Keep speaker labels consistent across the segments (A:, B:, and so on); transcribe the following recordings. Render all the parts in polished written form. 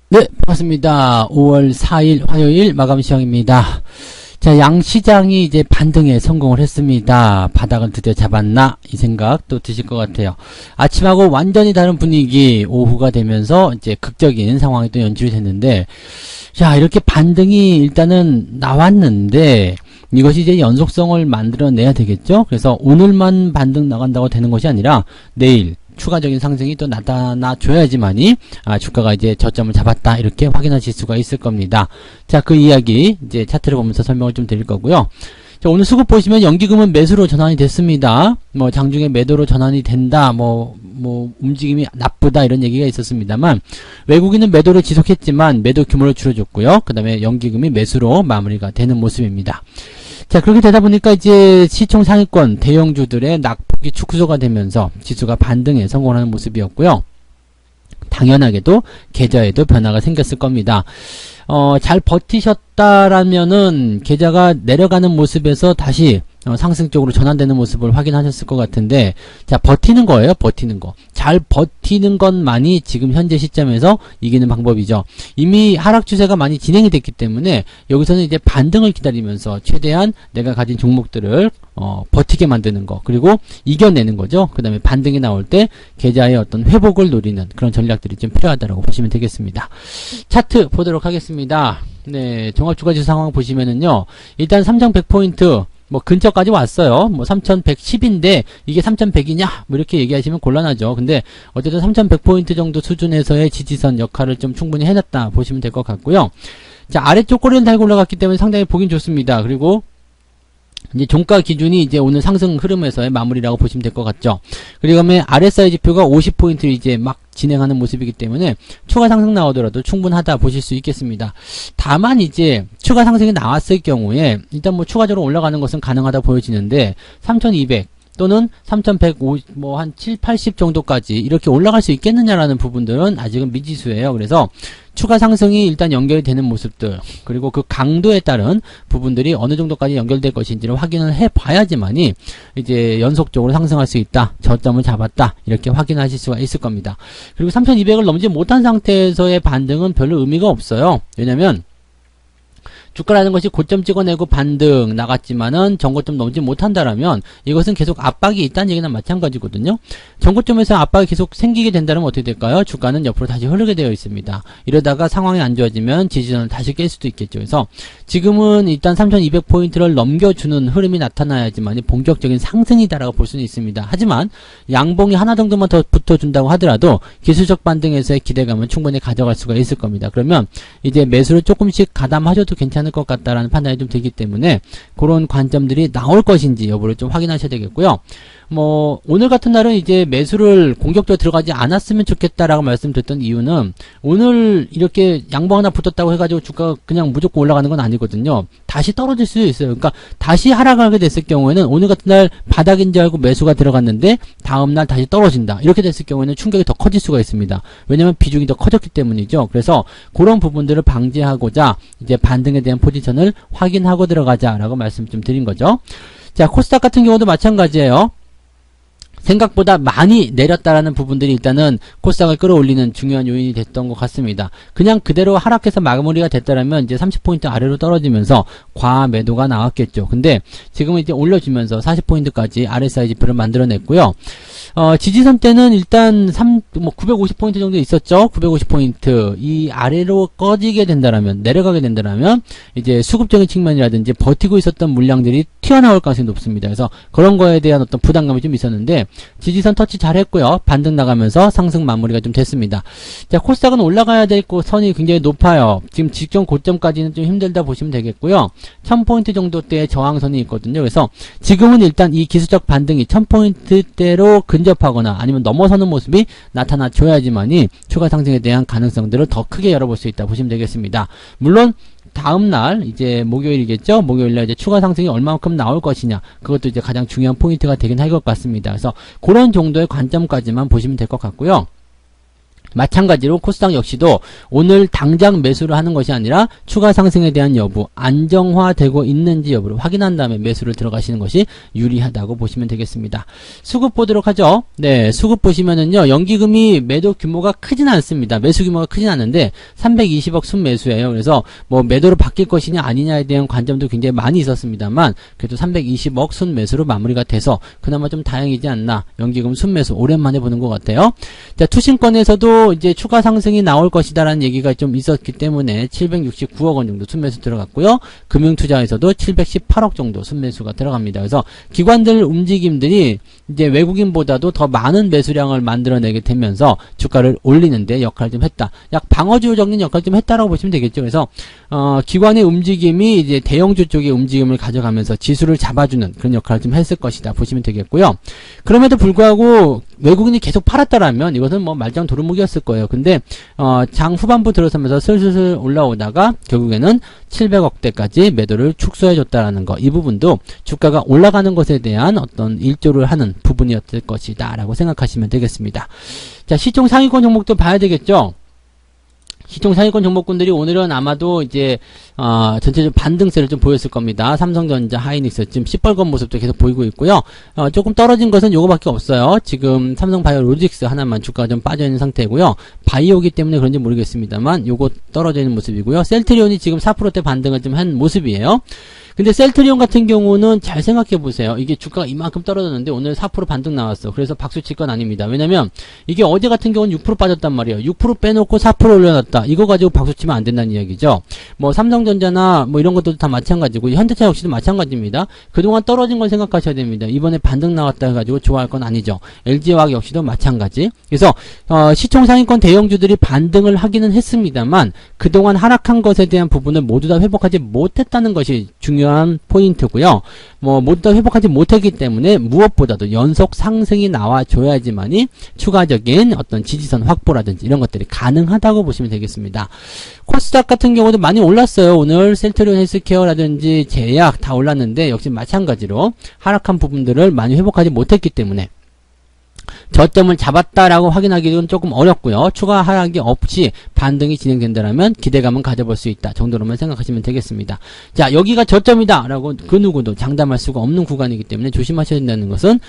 A: 네, 반갑습니다. 5월 4일 화요일 마감 시황입니다. 자, 양시장이 이제 반등에 성공을 했습니다. 바닥을 드디어 잡았나? 이 생각 또 드실 것 같아요. 아침하고 완전히 다른 분위기, 오후가 되면서 이제 극적인 상황이 또 연출이 됐는데, 자, 이렇게 반등이 일단은 나왔는데, 이것이 이제 연속성을 만들어내야 되겠죠? 그래서 오늘만 반등 나간다고 되는 것이 아니라, 내일, 추가적인 상승이 또 나타나 줘야지만이 주가가 이제 저점을 잡았다 이렇게 확인하실 수가 있을 겁니다. 자, 그 이야기 이제 차트를 보면서 설명을 좀 드릴 거고요. 자, 오늘 수급 보시면 연기금은 매수로 전환이 됐습니다. 뭐 장중에 매도로 전환이 된다, 뭐 움직임이 나쁘다 이런 얘기가 있었습니다만, 외국인은 매도를 지속했지만 매도 규모를 줄여줬고요. 그 다음에 연기금이 매수로 마무리가 되는 모습입니다. 자, 그렇게 되다 보니까 이제 시총 상위권 대형주들의 낙폭이 축소가 되면서 지수가 반등에 성공하는 모습이었고요. 당연하게도 계좌에도 변화가 생겼을 겁니다. 잘 버티셨다라면은 계좌가 내려가는 모습에서 다시 상승 쪽으로 전환되는 모습을 확인하셨을 것 같은데, 자, 버티는 거예요. 버티는 거. 잘 버티는 것만이 지금 현재 시점에서 이기는 방법이죠. 이미 하락 추세가 많이 진행이 됐기 때문에 여기서는 이제 반등을 기다리면서 최대한 내가 가진 종목들을 버티게 만드는 거, 그리고 이겨내는 거죠. 그 다음에 반등이 나올 때 계좌의 어떤 회복을 노리는 그런 전략들이 좀 필요하다고 보시면 되겠습니다. 차트 보도록 하겠습니다. 네, 종합주가지수 상황 보시면은요, 일단 3100포인트 뭐 근처까지 왔어요. 뭐 3110인데 이게 3100이냐 뭐 이렇게 얘기하시면 곤란하죠. 근데 어쨌든 3100포인트 정도 수준에서의 지지선 역할을 좀 충분히 해놨다 보시면 될 것 같고요. 자, 아래쪽 꼬리를 달고 올라갔기 때문에 상당히 보긴 좋습니다. 그리고 이제 종가 기준이 이제 오늘 상승 흐름에서의 마무리라고 보시면 될 것 같죠. 그리고 그다음에 RSI 지표가 50포인트를 이제 막 진행하는 모습이기 때문에 추가 상승 나오더라도 충분하다 보실 수 있겠습니다. 다만 이제 추가 상승이 나왔을 경우에 일단 뭐 추가적으로 올라가는 것은 가능하다 보여지는데, 3200 또는 3150, 뭐 한 7, 80 정도까지 이렇게 올라갈 수 있겠느냐라는 부분들은 아직은 미지수예요. 그래서 추가 상승이 일단 연결이 되는 모습들, 그리고 그 강도에 따른 부분들이 어느 정도까지 연결될 것인지를 확인을 해 봐야지만이 이제 연속적으로 상승할 수 있다, 저점을 잡았다 이렇게 확인하실 수가 있을 겁니다. 그리고 3200을 넘지 못한 상태에서의 반등은 별로 의미가 없어요. 왜냐면 주가라는 것이 고점 찍어내고 반등 나갔지만은 전고점 넘지 못한다라면 이것은 계속 압박이 있다는 얘기나 마찬가지거든요. 전고점에서 압박이 계속 생기게 된다면 어떻게 될까요? 주가는 옆으로 다시 흐르게 되어 있습니다. 이러다가 상황이 안 좋아지면 지지선을 다시 깰 수도 있겠죠. 그래서 지금은 일단 3200포인트를 넘겨주는 흐름이 나타나야지만 본격적인 상승이다라고 볼 수는 있습니다. 하지만 양봉이 하나 정도만 더 붙어준다고 하더라도 기술적 반등에서의 기대감은 충분히 가져갈 수가 있을 겁니다. 그러면 이제 매수를 조금씩 가담하셔도 괜찮을 것 같다라는 판단이 좀 들기 때문에 그런 관점들이 나올 것인지 여부를 좀 확인하셔야 되겠고요. 뭐 오늘 같은 날은 이제 매수를 공격적으로 들어가지 않았으면 좋겠다라고 말씀드렸던 이유는, 오늘 이렇게 양봉 하나 붙었다고 해가지고 주가가 그냥 무조건 올라가는 건 아니거든요. 다시 떨어질 수도 있어요. 그러니까 다시 하락하게 됐을 경우에는 오늘 같은 날 바닥인 줄 알고 매수가 들어갔는데 다음날 다시 떨어진다, 이렇게 됐을 경우에는 충격이 더 커질 수가 있습니다. 왜냐면 비중이 더 커졌기 때문이죠. 그래서 그런 부분들을 방지하고자 이제 반등에 대한 포지션을 확인하고 들어가자라고 말씀 좀 드린 거죠. 자, 코스닥 같은 경우도 마찬가지예요. 생각보다 많이 내렸다라는 부분들이 일단은 코스닥을 끌어올리는 중요한 요인이 됐던 것 같습니다. 그냥 그대로 하락해서 마무리가 됐다라면 이제 30포인트 아래로 떨어지면서 과매도가 나왔겠죠. 근데 지금은 이제 올려주면서 40포인트까지 RSI 지표를 만들어냈고요. 지지선 때는 일단 950포인트 정도 있었죠. 950포인트 이 아래로 꺼지게 된다라면, 내려가게 된다라면 이제 수급적인 측면이라든지 버티고 있었던 물량들이 튀어나올 가능성이 높습니다. 그래서 그런 거에 대한 어떤 부담감이 좀 있었는데 지지선 터치 잘 했고요. 반등 나가면서 상승 마무리가 좀 됐습니다. 자, 코스닥은 올라가야 될 선이 굉장히 높아요. 지금 직전 고점까지는 좀 힘들다 보시면 되겠고요. 1000포인트 정도대의 저항선이 있거든요. 그래서 지금은 일단 이 기술적 반등이 1000포인트대로 근접하거나 아니면 넘어서는 모습이 나타나 줘야지만이 추가 상승에 대한 가능성들을 더 크게 열어볼 수 있다 보시면 되겠습니다. 물론 다음날 이제 목요일이겠죠. 목요일날 이제 추가 상승이 얼마만큼 나올 것이냐, 그것도 이제 가장 중요한 포인트가 되긴 할 것 같습니다. 그래서 그런 정도의 관점까지만 보시면 될 것 같고요. 마찬가지로 코스닥 역시도 오늘 당장 매수를 하는 것이 아니라 추가 상승에 대한 여부, 안정화되고 있는지 여부를 확인한 다음에 매수를 들어가시는 것이 유리하다고 보시면 되겠습니다. 수급 보도록 하죠. 네, 수급 보시면은요, 연기금이 매도 규모가 크진 않습니다. 매수 규모가 크진 않은데 320억 순매수예요. 그래서 뭐 매도로 바뀔 것이냐 아니냐에 대한 관점도 굉장히 많이 있었습니다만 그래도 320억 순매수로 마무리가 돼서 그나마 좀 다행이지 않나. 연기금 순매수 오랜만에 보는 것 같아요. 자, 투신권에서도 이제 추가 상승이 나올 것이다라는 얘기가 좀 있었기 때문에 769억 원 정도 순매수 들어갔고요. 금융투자에서도 718억 정도 순매수가 들어갑니다. 그래서 기관들 움직임들이 이제 외국인보다도 더 많은 매수량을 만들어내게 되면서 주가를 올리는데 역할을 좀 했다. 약 방어주적인 역할을 좀 했다라고 보시면 되겠죠. 그래서 기관의 움직임이 이제 대형주 쪽의 움직임을 가져가면서 지수를 잡아주는 그런 역할을 좀 했을 것이다 보시면 되겠고요. 그럼에도 불구하고 외국인이 계속 팔았다라면 이것은 뭐 말짱 도루묵이었을 거예요. 근데 장 후반부 들어서면서 슬슬 올라오다가 결국에는 700억대까지 매도를 축소해줬다라는 거, 이 부분도 주가가 올라가는 것에 대한 어떤 일조를 하는 부분이었을 것이다 라고 생각하시면 되겠습니다. 자, 시총 상위권 종목도 봐야 되겠죠. 시총 상위권 종목군들이 오늘은 아마도 이제 전체적으로 반등세를 좀 보였을 겁니다. 삼성전자, 하이닉스 지금 시뻘건 모습도 계속 보이고 있고요. 조금 떨어진 것은 요거밖에 없어요. 지금 삼성바이오로직스 하나만 주가가 좀 빠져있는 상태고요. 바이오기 때문에 그런지 모르겠습니다만 요거 떨어져 있는 모습이고요. 셀트리온이 지금 4%대 반등을 좀 한 모습이에요. 근데 셀트리온 같은 경우는 잘 생각해 보세요. 이게 주가가 이만큼 떨어졌는데 오늘 4% 반등 나왔어. 그래서 박수 칠 건 아닙니다. 왜냐면 이게 어제 같은 경우는 6% 빠졌단 말이에요. 6% 빼놓고 4% 올려놨다. 이거 가지고 박수 치면 안 된다는 이야기죠. 뭐 삼성전자나 뭐 이런 것도 다 마찬가지고 현대차 역시도 마찬가지입니다. 그동안 떨어진 걸 생각하셔야 됩니다. 이번에 반등 나왔다 해가지고 좋아할 건 아니죠. LG화학 역시도 마찬가지. 그래서 시총 상위권 대형주들이 반등을 하기는 했습니다만 그동안 하락한 것에 대한 부분을 모두 다 회복하지 못했다는 것이 중요한 포인트고요. 뭐 모두 다 회복하지 못했기 때문에 무엇보다도 연속 상승이 나와줘야지만이 추가적인 어떤 지지선 확보라든지 이런 것들이 가능하다고 보시면 되겠습니다. 코스닥 같은 경우도 많이 올랐어요. 오늘 셀트리온 헬스케어라든지 제약 다 올랐는데 역시 마찬가지로 하락한 부분들을 많이 회복하지 못했기 때문에 저점을 잡았다라고 확인하기는 조금 어렵고요. 추가 하락이 없이 반등이 진행된다면 기대감은 가져볼 수 있다 정도로만 생각하시면 되겠습니다. 자, 여기가 저점이다 라고 그 누구도 장담할 수가 없는 구간이기 때문에 조심하셔야 된다는 것은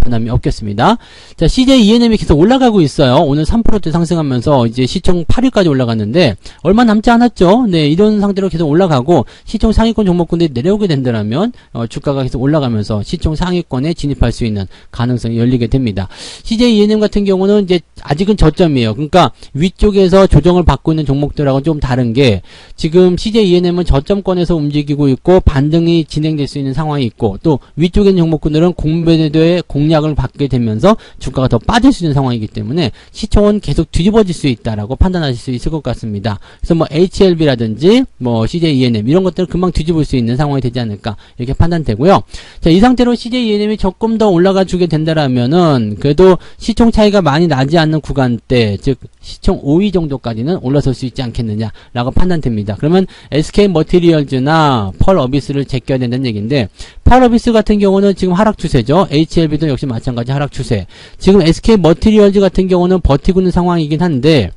A: 변함이 없겠습니다. 자, CJ ENM이 계속 올라가고 있어요. 오늘 3%대 상승하면서 이제 시총 8위까지 올라갔는데 얼마 남지 않았죠. 네, 이런 상태로 계속 올라가고 시총 상위권 종목군들이 내려오게 된다면 주가가 계속 올라가면서 시총 상위권에 진입할 수 있는 가능성이 열리게 됩니다. CJ ENM 같은 경우는 이제 아직은 저점이에요. 그러니까 위쪽에서 조정을 받고 있는 종목들하고 좀 다른 게 지금 CJ ENM은 저점권에서 움직이고 있고 반등이 진행될 수 있는 상황이 있고 또 위쪽에 있는 종목군들은 공매도의 공략을 받게 되면서 주가가 더 빠질 수 있는 상황이기 때문에 시총은 계속 뒤집어질 수 있다라고 판단하실 수 있을 것 같습니다. 그래서 뭐 HLB라든지 뭐 CJ ENM 이런 것들을 금방 뒤집을 수 있는 상황이 되지 않을까 이렇게 판단되고요. 자, 이 상태로 CJ ENM이 조금 더 올라가 주게 된다라면은 그래도 시총 차이가 많이 나지 않는 구간대, 즉 시총 5위 정도까지는 올라설 수 있지 않겠느냐라고 판단됩니다. 그러면 SK 머티리얼즈나 펄 어비스를 제껴야 된다는 얘기인데 펄 어비스 같은 경우는 지금 하락 추세죠. HLB도 역시 마찬가지 하락 추세. 지금 SK 머티리얼즈 같은 경우는 버티고 있는 상황이긴 한데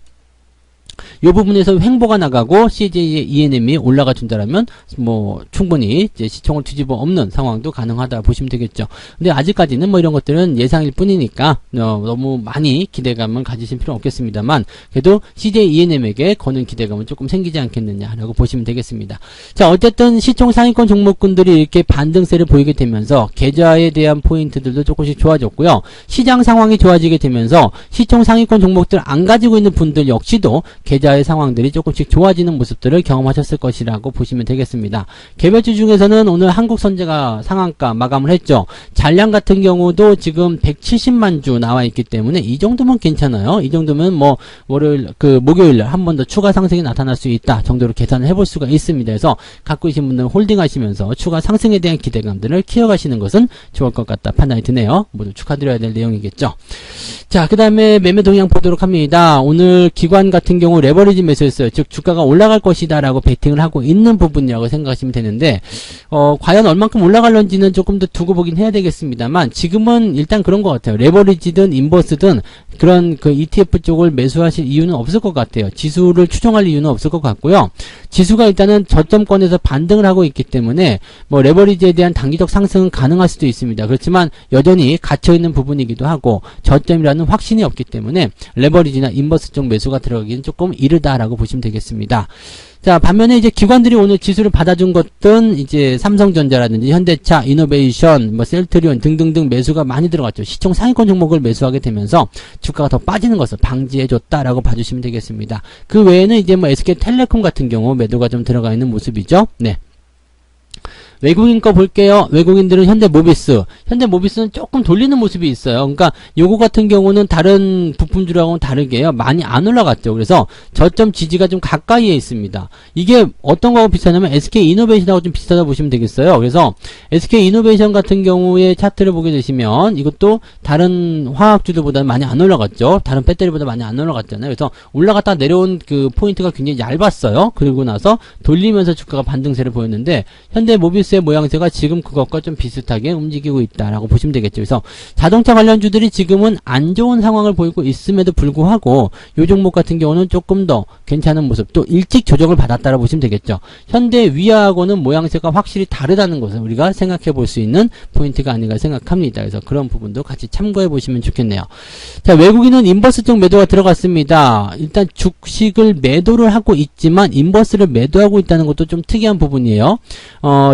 A: 이 부분에서 횡보가 나가고 CJ ENM이 올라가 준다라면 뭐 충분히 이제 시총을 뒤집어 엎는 상황도 가능하다 보시면 되겠죠. 근데 아직까지는 뭐 이런 것들은 예상일 뿐이니까 너무 많이 기대감은 가지실 필요는 없겠습니다만 그래도 CJ ENM에게 거는 기대감은 조금 생기지 않겠느냐라고 보시면 되겠습니다. 자, 어쨌든 시총 상위권 종목군들이 이렇게 반등세를 보이게 되면서 계좌에 대한 포인트들도 조금씩 좋아졌고요. 시장 상황이 좋아지게 되면서 시총 상위권 종목들 안 가지고 있는 분들 역시도 계좌의 상황들이 조금씩 좋아지는 모습들을 경험하셨을 것이라고 보시면 되겠습니다. 개별주 중에서는 오늘 한국선제가 상한가 마감을 했죠. 잔량 같은 경우도 지금 170만 주 나와 있기 때문에 이 정도면 괜찮아요. 이 정도면 뭐 목요일날 한 번 더 추가 상승이 나타날 수 있다 정도로 계산을 해볼 수가 있습니다. 그래서 갖고 계신 분들은 홀딩하시면서 추가 상승에 대한 기대감들을 키워가시는 것은 좋을 것 같다 판단이 드네요. 모두 축하드려야 될 내용이겠죠. 자, 그 다음에 매매 동향 보도록 합니다. 오늘 기관 같은 경우 레버리지 매수였어요. 즉, 주가가 올라갈 것이다 라고 베팅을 하고 있는 부분이라고 생각하시면 되는데, 과연 얼만큼 올라갈런지는 조금 더 두고 보긴 해야 되겠습니다만, 지금은 일단 그런 것 같아요. 레버리지든 인버스든 그런 그 ETF 쪽을 매수하실 이유는 없을 것 같아요. 지수를 추종할 이유는 없을 것 같고요. 지수가 일단은 저점권에서 반등을 하고 있기 때문에, 뭐, 레버리지에 대한 단기적 상승은 가능할 수도 있습니다. 그렇지만, 여전히 갇혀있는 부분이기도 하고, 저점이라는 확신이 없기 때문에 레버리지나 인버스 쪽 매수가 들어가기는 조금 이르다라고 보시면 되겠습니다. 자, 반면에 이제 기관들이 오늘 지수를 받아준 것은 이제 삼성전자라든지 현대차, 이노베이션, 뭐 셀트리온 등등등 매수가 많이 들어갔죠. 시총 상위권 종목을 매수하게 되면서 주가가 더 빠지는 것을 방지해줬다라고 봐주시면 되겠습니다. 그 외에는 이제 뭐 SK텔레콤 같은 경우 매도가 좀 들어가 있는 모습이죠. 네. 외국인 거 볼게요. 외국인들은 현대모비스는 조금 돌리는 모습이 있어요. 그러니까 요거 같은 경우는 다른 부품주랑은 다르게요. 많이 안 올라갔죠. 그래서 저점 지지가 좀 가까이에 있습니다. 이게 어떤 거하고 비슷하냐면 SK이노베이션하고 좀 비슷하다 보시면 되겠어요. 그래서 SK이노베이션 같은 경우에 차트를 보게 되시면 이것도 다른 화학주들보다는 많이 안 올라갔죠. 다른 배터리보다 많이 안 올라갔잖아요. 그래서 올라갔다 내려온 그 포인트가 굉장히 얇았어요. 그리고 나서 돌리면서 주가가 반등세를 보였는데 현대모비스 의 모양새가 지금 그것과 좀 비슷하게 움직이고 있다라고 보시면 되겠죠. 그래서 자동차 관련주들이 지금은 안 좋은 상황을 보이고 있음에도 불구하고 요 종목 같은 경우는 조금 더 괜찮은 모습, 또 일찍 조정을 받았다라고 보시면 되겠죠. 현대 위아하고는 모양새가 확실히 다르다는 것을 우리가 생각해 볼 수 있는 포인트가 아닌가 생각합니다. 그래서 그런 부분도 같이 참고해 보시면 좋겠네요. 자, 외국인은 인버스 쪽 매도가 들어갔습니다. 일단 주식을 매도를 하고 있지만 인버스를 매도하고 있다는 것도 좀 특이한 부분이에요.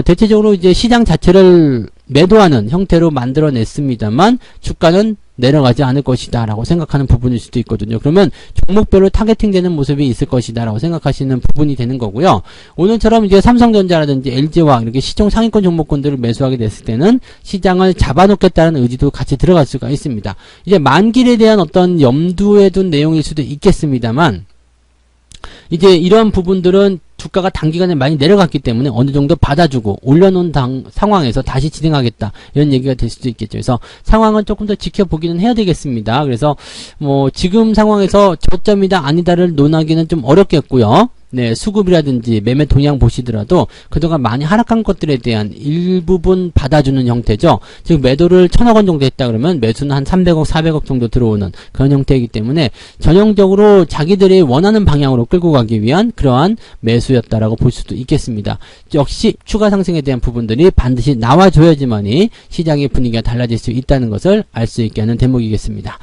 A: 대체적으로 이제 시장 자체를 매도하는 형태로 만들어냈습니다만 주가는 내려가지 않을 것이다 라고 생각하는 부분일 수도 있거든요. 그러면 종목별로 타겟팅 되는 모습이 있을 것이다 라고 생각하시는 부분이 되는 거고요. 오늘처럼 이제 삼성전자라든지 LG화학 이렇게 시총 상위권 종목군들을 매수하게 됐을 때는 시장을 잡아놓겠다는 의지도 같이 들어갈 수가 있습니다. 이제 만길에 대한 어떤 염두에 둔 내용일 수도 있겠습니다만 이제 이런 부분들은 주가가 단기간에 많이 내려갔기 때문에 어느 정도 받아주고 올려놓은 상황에서 다시 진행하겠다 이런 얘기가 될 수도 있겠죠. 그래서 상황은 조금 더 지켜보기는 해야 되겠습니다. 그래서 뭐 지금 상황에서 저점이다 아니다를 논하기는 좀 어렵겠고요. 네, 수급이라든지 매매 동향 보시더라도 그동안 많이 하락한 것들에 대한 일부분 받아주는 형태죠. 즉 매도를 1000억 원 정도 했다 그러면 매수는 한 300억, 400억 정도 들어오는 그런 형태이기 때문에 전형적으로 자기들이 원하는 방향으로 끌고 가기 위한 그러한 매수였다라고 볼 수도 있겠습니다. 역시 추가 상승에 대한 부분들이 반드시 나와줘야지만이 시장의 분위기가 달라질 수 있다는 것을 알 수 있게 하는 대목이겠습니다.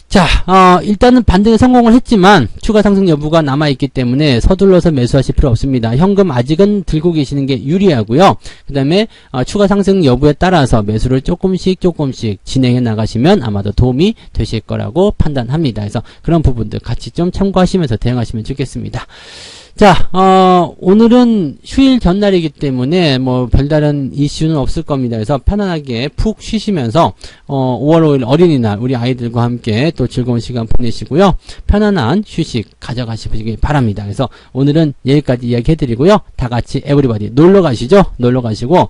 A: 자, 일단은 반등에 성공을 했지만 추가 상승 여부가 남아있기 때문에 서둘러서 매수하실 필요 없습니다. 현금 아직은 들고 계시는 게 유리하고요. 그 다음에 추가 상승 여부에 따라서 매수를 조금씩 진행해 나가시면 아마도 도움이 되실 거라고 판단합니다. 그래서 그런 부분들 같이 좀 참고하시면서 대응하시면 좋겠습니다. 자, 오늘은 휴일 전날이기 때문에 뭐 별다른 이슈는 없을 겁니다. 그래서 편안하게 푹 쉬시면서 5월 5일 어린이날 우리 아이들과 함께 또 즐거운 시간 보내시고요. 편안한 휴식 가져가시기 바랍니다. 그래서 오늘은 여기까지 이야기해드리고요. 다 같이 에브리바디 놀러 가시죠. 놀러 가시고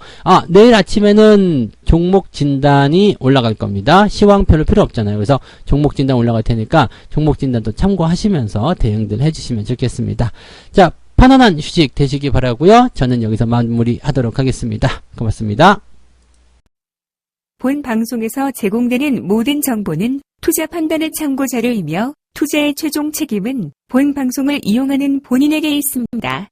A: 내일 아침에는 종목 진단이 올라갈 겁니다. 시황표를 필요 없잖아요. 그래서 종목 진단 올라갈 테니까 종목 진단도 참고하시면서 대응들 해주시면 좋겠습니다. 자, 편안한 휴식 되시기 바라고요. 저는 여기서 마무리하도록 하겠습니다. 고맙습니다.
B: 본 방송에서 제공되는 모든 정보는 투자 판단의 참고 자료이며 투자의 최종 책임은 본 방송을 이용하는 본인에게 있습니다.